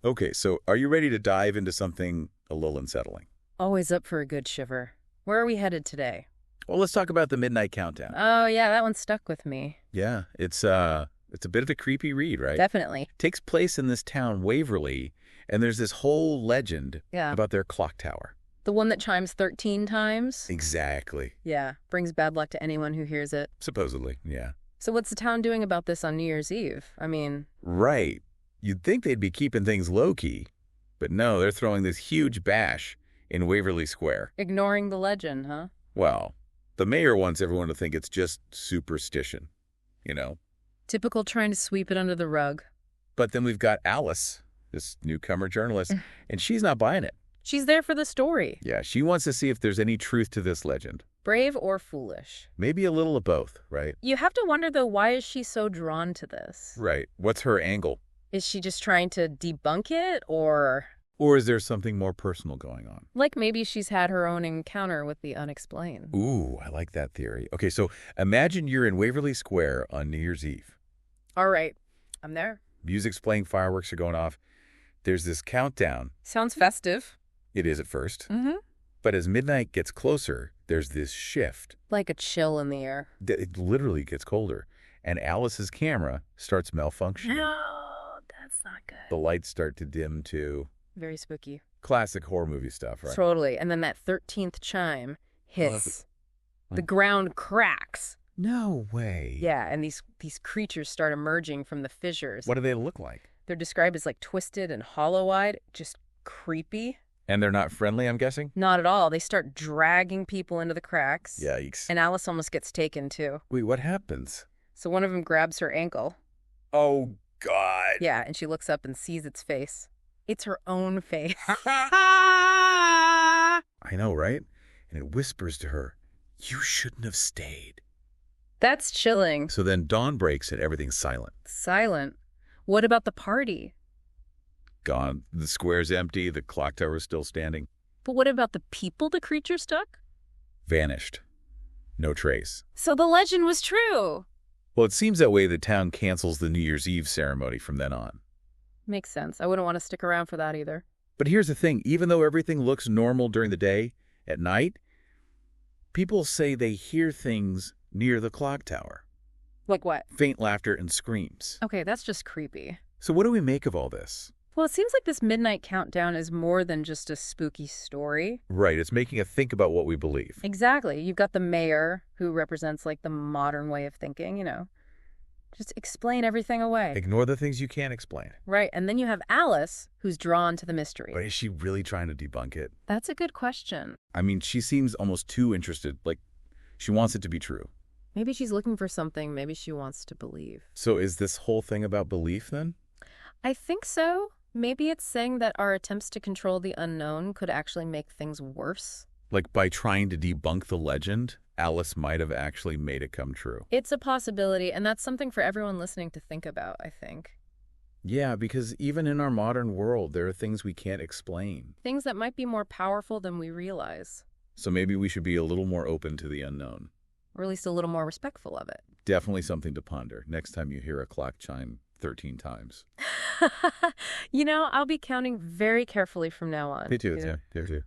Okay, so are you ready to dive into something a little unsettling? Always up for a good shiver. Where are we headed today? Well, let's talk about the Midnight Countdown. Oh, yeah, that one stuck with me. Yeah, it's a bit of a creepy read, right? Definitely. Takes place in this town, Waverly, and there's this whole legend Yeah. about their clock tower. The one that chimes 13 times? Exactly. Yeah. Brings bad luck to anyone who hears it. Supposedly, yeah. So what's the town doing about this on New Year's Eve? Right. You'd think they'd be keeping things low-key, but no, they're throwing this huge bash in Waverly Square. Ignoring the legend, huh? Well, the mayor wants everyone to think it's just superstition, you know? Typical trying to sweep it under the rug. But then we've got Alice, this newcomer journalist, and she's not buying it. She's there for the story. Yeah, she wants to see if there's any truth to this legend. Brave or foolish. Maybe a little of both, right? You have to wonder, though, why is she so drawn to this? Right. What's her angle? Is she just trying to debunk it, or... Or is there something more personal going on? Like maybe she's had her own encounter with the unexplained. Ooh, I like that theory. Okay, so imagine you're in Waverly Square on New Year's Eve. All right, I'm there. Music's playing, fireworks are going off. There's this countdown. Sounds festive. It is at first. Mm-hmm. But as midnight gets closer, there's this shift. Like a chill in the air. It literally gets colder. And Alice's camera starts malfunctioning. No, that's not good. The lights start to dim too. Very spooky. Classic horror movie stuff, right? Totally. And then that 13th chime hits. The ground cracks. No way. Yeah, and these creatures start emerging from the fissures. What do they look like? They're described as like twisted and hollow-eyed, just creepy. And they're not friendly, I'm guessing? Not at all. They start dragging people into the cracks. Yikes. And Alice almost gets taken too. Wait, what happens? So one of them grabs her ankle. Oh, God. Yeah, and she looks up and sees its face. It's her own face. I know, right? And it whispers to her, "You shouldn't have stayed." That's chilling. So then dawn breaks and everything's silent. Silent. What about the party? Gone. The square's empty. The clock tower's still standing. But what about the people the creature stuck? Vanished. No trace. So the legend was true. Well, it seems that way the town cancels the New Year's Eve ceremony from then on. Makes sense. I wouldn't want to stick around for that either. But here's the thing. Even though everything looks normal during the day, at night, people say they hear things near the clock tower. Like what? Faint laughter and screams. Okay, that's just creepy. So what do we make of all this? Well, it seems like this midnight countdown is more than just a spooky story. Right, it's making us think about what we believe. Exactly. You've got the mayor, who represents like the modern way of thinking, Just explain everything away. Ignore the things you can't explain. Right, and then you have Alice, who's drawn to the mystery. But is she really trying to debunk it? That's a good question. I mean, she seems almost too interested, like she wants it to be true. Maybe she's looking for something. Maybe she wants to believe. So is this whole thing about belief then? I think so. Maybe it's saying that our attempts to control the unknown could actually make things worse. Like by trying to debunk the legend, Alice might have actually made it come true. It's a possibility, and that's something for everyone listening to think about, I think. Yeah, because even in our modern world, there are things we can't explain. Things that might be more powerful than we realize. So maybe we should be a little more open to the unknown. Or at least a little more respectful of it. Definitely something to ponder next time you hear a clock chime 13 times. I'll be counting very carefully from now on. Me too, too.